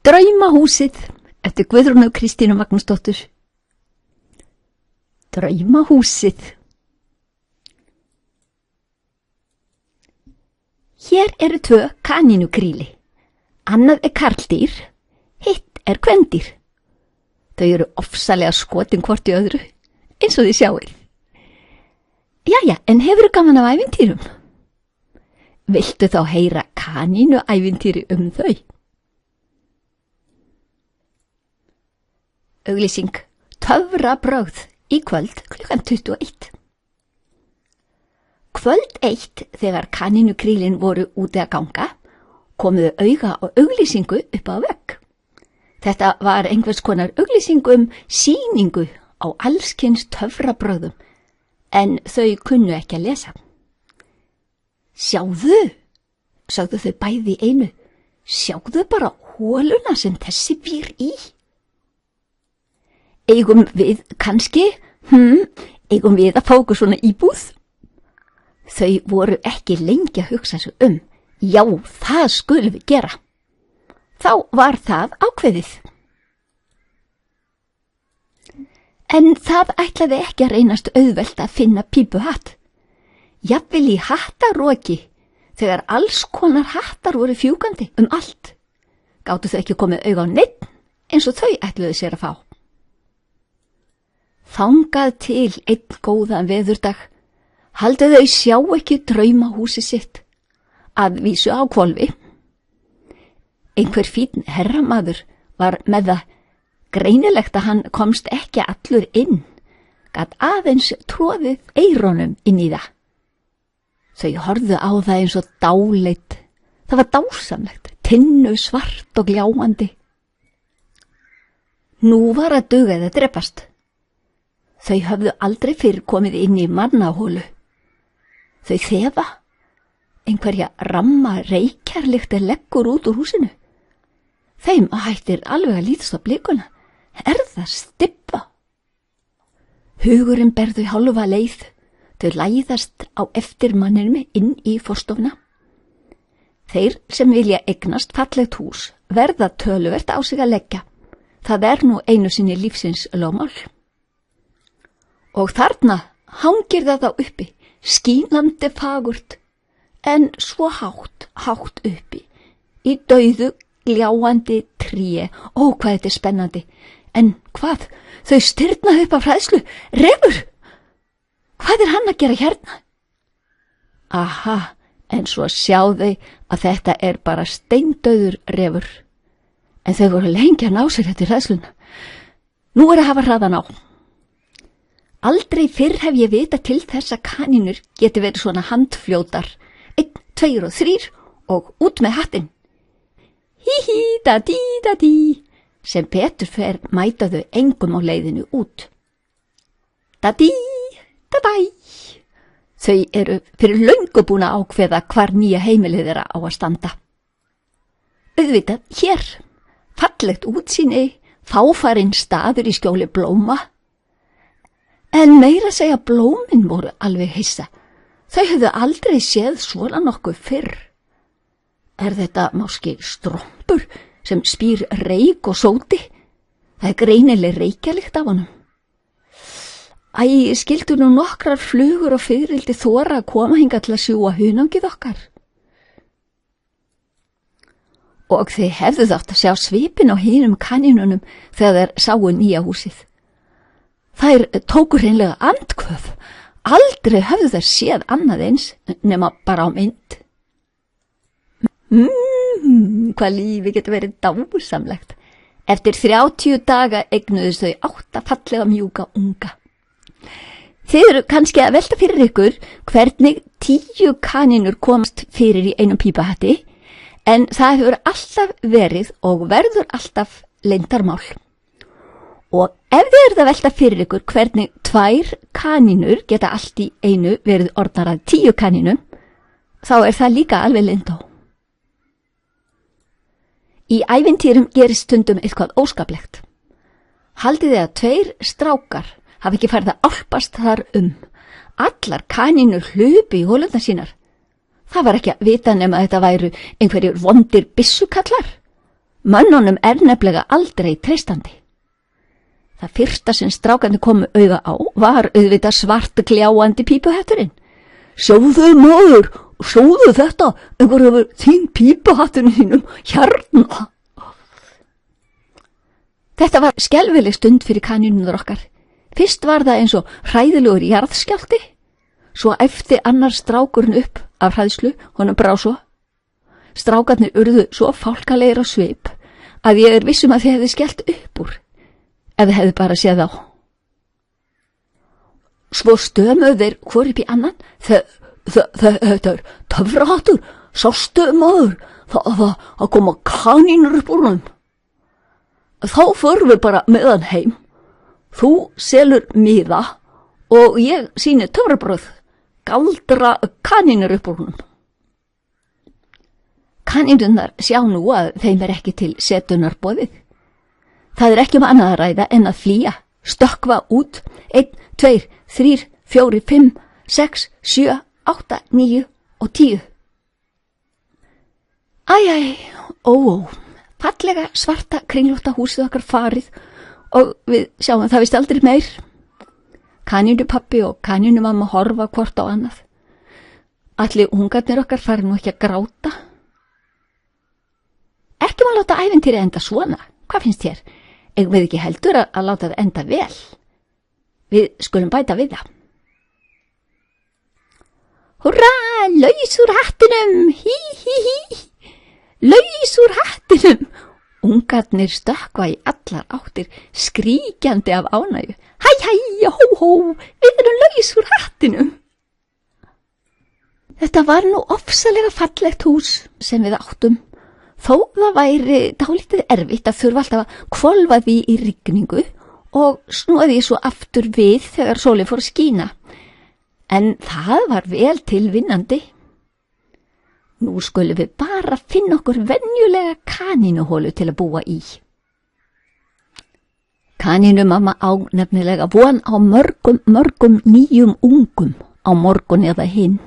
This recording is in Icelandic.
Draumahúsið eftir Guðrúnu Kristínu Magnúsdóttur. Draumahúsið. Hér eru 2 kanínukríli. Annað karldýr, hitt kvendýr. Þau eru ofsalega skotin hvort í öðru, eins og þið sjáið. Jæja, en hefurðu gaman af ævintýrum? Viltu þá heyra kanínuævintýri þau? Auglýsing: töfrabrögð í kvöld klukkan 21. Kvöld 1, þegar kanínukrílin voru úti að ganga, komuðu auga á auglýsingu upp á vegg. Þetta var einhvers konar auglýsing sýningu á allskyns töfrabrögðum, en þau kunnu ekki að lesa. Sjáðu, sagðu þau bæði í einu, sjáðu bara hóluna sem þessi býr í. Eigum við kannski, eigum við að fá okkur svona íbúð? Þau voru ekki lengi að hugsa sig já, það skulum við gera. Þá var það ákveðið. En það ætlaði ekki að reynast auðvelt að finna pípuhatt. Jafnvel í hattaroki, þegar alls konar hattar voru fjúkandi allt, gátu þau ekki komið auga á neinn eins og þau ætluðu sér að fá. Þangað til einn góðan veðurdag haldu þau sjá ekki draumahúsið sitt, að vísu á hvolfi. Einhver fínn herramaður var með það, greinilegt að hann komst ekki allur inn, gat aðeins troðið eyrunum inn í það. Þau horfðu á það eins og dáleitt, það var dásamlegt, tinnu svart og gljáandi. Nú var að duga eða drepast. Þau höfðu aldrei fyrr komið inn í mannahólu. Þau þefa, einhverja ramma reykjarlykt leggur út úr húsinu. Þeim hættir alveg að lítast á blikuna. Það stibba? Hugurinn ber þau hálfa leið. Þau læðast á eftir manninum inn í forstofuna. Þeir sem vilja eignast fallegt hús verða töluvert á sig að leggja. Það nú einu sinni lífsins lögmál. Og þarna hangir það þá uppi, skínandi fagurt, en svo hátt uppi, í dauðu gljáandi tré. Ó, hvað þetta spennandi. En hvað? Þau stirna upp af hræðslu. Refur! Hvað hann að gera hérna? Aha, en svo sjá þau að þetta bara steindauður refur. En þau voru lengi að ná sér eftir hræðsluna. Nú að hafa hraðan á. Aldrei fyrr hef ég vitað til þess að kanínur geti verið svona handfljótar. 1, 2 og 3 og út með hattinn. Hí, da-dí, sem betur fer mæta þau engum á leiðinu út. Da-dí, da-dæ. Þau eru fyrir löngu búin að ákveða hvar nýja heimilið þeirra á að standa. Auðvitað hér, fallegt útsýni, fáfarinn staður í skjóli blóma. En meira að segja blómin voru alveg hissa. Þau höfðu aldrei séð svona nokkuð fyrr. Þetta máski strompur sem spýr reyk og sóti? Það greinileg reykjarlykt af honum. Skildu nú nokkrar flugur og fiðrildi þora að koma hingað til að sjúga hunangið okkar. Og þið hefðu þátt að sjá svipin á hinum kanínunum þegar þeir sáu nýja húsið. Þær tóku hreinlega andköf. Aldrei höfðu þær séð annað eins nema bara á mynd. Hvað lífi getur verið dásamlegt. Eftir 30 daga eignuðust þau 8 fallega mjúka unga. Þið eru kannski að velta fyrir ykkur hvernig 10 kanínur komast fyrir í einum pípahatti, en það hefur alltaf verið og verður alltaf leyndarmál. Og ef þið eruð að velta fyrir ykkur hvernig 2 kanínur geta allt í einu verið orðnar að 10 kanínum, þá það líka alveg leyndó. Í ævintýrum gerist stundum eitthvað óskaplegt. Haldið þið að 2 strákar hafi ekki farið að álpast þar Allar kanínur hlupu í hólurnar sínar. Það var ekki að vita nema að þetta væru einhverjir vondir byssukallar. Mönnunum nefnilega aldrei treystandi. Það fyrsta sem strákarnir komu auga á var auðvitað svart gljáandi pípuhatturinn. Sjáðu maður, sjáðu þetta, einhver hefur þín pípuhatturinn þínum hérna. Þetta var skelfileg stund fyrir kanínurnar okkar. Fyrst var það eins og hræðilegur jarðskjálfti, svo æpti annar strákurinn upp af hræðslu, honum brá svo. Strákarnir urðu svo fálkalegir á svip að ég viss að þið hefði skellt upp úr, ef þið hefði bara séð á. Svo stömuðu þeir hvor upp í annan. Þetta töfrahattur, sástu maður, það koma kanínur upp úr honum. Þá förum við bara með hann heim. Þú selur miða og ég sýni töfrabröð, galdra kanínur upp úr honum. Kanínurnar sjá nú að þeim ekki til setunar boðið. Það ekki annað að ræða en að flýja, stökkva út, 1, 2, 3, 4, 5, 6, 7, 8, 9 og 10. Fallega svarta kringlótta húsið okkar farið og við sjáum það vist aldrei meir. Kanínupappi og kanínumamma horfa hvort á annað. Allir ungarnir okkar fari nú ekki að gráta. Ekki má láta ævintýri enda svona. Hvað finnst þér? Eigum við ekki heldur að láta það enda vel? Við skulum bæta við það. Húrra, laus úr hattinum, hí, hí, hí. Laus úr hattinum! Ungarnir stökkva í allar áttir, skríkjandi af ánægju. Hæ, hó, hó, við erum laus úr hattinum. Þetta var nú ofsalega fallegt hús sem við áttum, þó það væri dálítið erfitt að þurfa alltaf að hvolfa því í rigningu og snúa því svo aftur við þegar sólin fór að skína. En það var vel tilvinnandi. Nú skulum við bara finna okkur venjulega kanínuholu til að búa í. Kanínumamma á nefnilega von á mörgum nýjum ungum á morgun eða hinn.